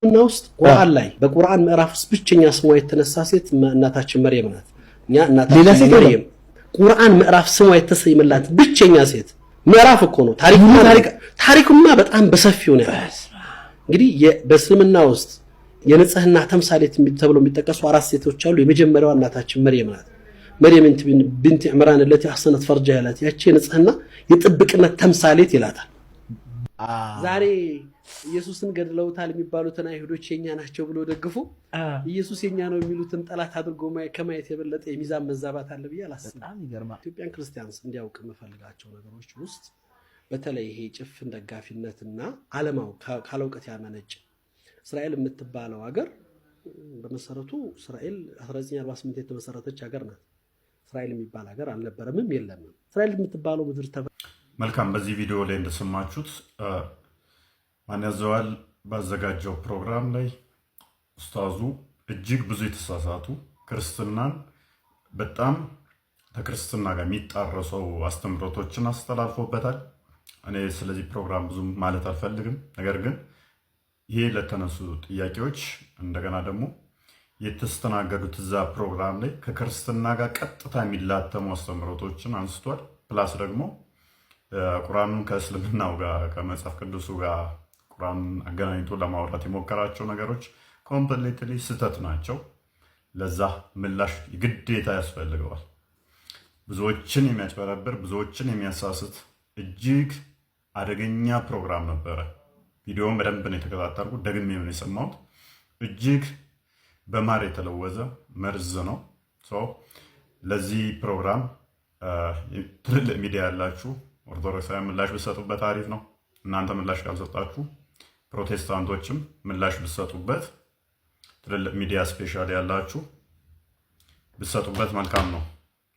እና ውስጥ ቁርአን ላይ በቁርአን ምዕራፍ ውስጥ ብቸኛ ስሟ የተነሳ ሴት እናታችን መርየም ናት። እኛ እናታችን መርየም ቁርአን ምዕራፍ ስሟ የተሰየመላት ብቸኛ ሴት ምዕራፍ እኮ ነው። ታሪኩማ በጣም በሰፊው ነው። እንግዲህ በእስልምና ውስጥ የንጽህና ተምሳሌት ተብለው የሚጠቀሱ አራት ሴቶች አሉ። የመጀመሪያዋ እናታችን መርየም ናት። መርየም ቢንት ዕምራን التي احسنت فرجها ይላል። ያቺ ንጽህና የጥብቅነት ተምሳሌት ይላታል። ዛሬ ኢየሱስን ገድለውታል የሚባሉትን አይሁዶች የኛ ናቸው ብሎ ደግፉ ኢየሱስ የኛ ነው የሚሉትን ጠላት አድርጎ ከማየት የበለጠ የሚዛን መዛባት አለ ብዬ አላስብም። ኢትዮጵያን ክርስቲያንስ እንዲያውቅ የምፈልጋቸው ነገሮች ውስጥ በተለይ ይሄ ጭፍን ደጋፊነትና ዓለማው ካለውቀት ያመነጭ እስራኤል የምትባለው ሀገር በመሰረቱ እስራኤል 1948 የተመሰረተች ሀገር ናት። እስራኤል የሚባል ሀገር አልነበረምም የለምም። እስራኤል የምትባለው ምድር መልካም። በዚህ ቪዲዮ ላይ እንደሰማችሁት ማን ያዘዋል ባዘጋጀው ፕሮግራም ላይ ኡስታዙ እጅግ ብዙ የተሳሳቱ ክርስትናን በጣም ከክርስትና ጋር የሚጣረሰው አስተምሮቶችን አስተላልፎበታል። እኔ ስለዚህ ፕሮግራም ብዙ ማለት አልፈልግም። ነገር ግን ይሄ ለተነሱ ጥያቄዎች እንደገና ደግሞ የተስተናገዱት እዛ ፕሮግራም ላይ ከክርስትና ጋር ቀጥታ የሚላተሙ አስተምሮቶችን አንስቷል። ፕላስ ደግሞ ቁርአኑን ከእስልምናው ጋር ከመጽሐፍ ቅዱሱ ጋር ቁርአኑን አገናኝቶ ለማውራት የሞከራቸው ነገሮች ኮምፕሊትሊ ስህተት ናቸው። ለዛ ምላሽ ግዴታ ያስፈልገዋል። ብዙዎችን የሚያጭበረብር ብዙዎችን የሚያሳስት እጅግ አደገኛ ፕሮግራም ነበረ። ቪዲዮውን በደንብ ነው የተከታተልኩት፣ ደግሜ ነው የሰማሁት። እጅግ በማር የተለወዘ መርዝ ነው። ለዚህ ፕሮግራም ትልልቅ ሚዲያ ያላችሁ ኦርቶዶክሳዊ ምላሽ ብትሰጡበት አሪፍ ነው። እናንተ ምላሽ ካልሰጣችሁ ፕሮቴስታንቶችም ምላሽ ብትሰጡበት፣ ትልልቅ ሚዲያ ስፔሻል ያላችሁ ብትሰጡበት መልካም ነው።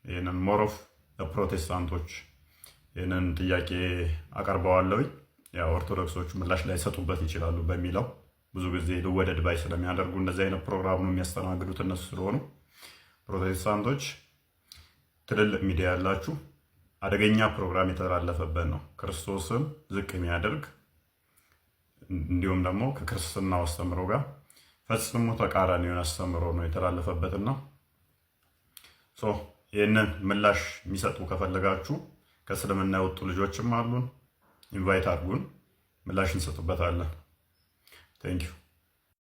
ይህንን ሞሮፍ ለፕሮቴስታንቶች ይህንን ጥያቄ አቀርበዋለሁ። ያው ኦርቶዶክሶቹ ምላሽ ላይ ሰጡበት ይችላሉ በሚለው ብዙ ጊዜ ልወደድ ባይ ስለሚያደርጉ እንደዚህ አይነት ፕሮግራም ነው የሚያስተናግዱት እነሱ ስለሆኑ፣ ፕሮቴስታንቶች ትልልቅ ሚዲያ ያላችሁ አደገኛ ፕሮግራም የተላለፈበት ነው። ክርስቶስን ዝቅ የሚያደርግ እንዲሁም ደግሞ ከክርስትና አስተምሮ ጋር ፈጽሞ ተቃራኒ የሆነ አስተምሮ ነው የተላለፈበትና ይህንን ምላሽ የሚሰጡ ከፈለጋችሁ ከእስልምና የወጡ ልጆችም አሉን፣ ኢንቫይት አድርጉን፣ ምላሽ እንሰጥበታለን። ቴንክ ዩ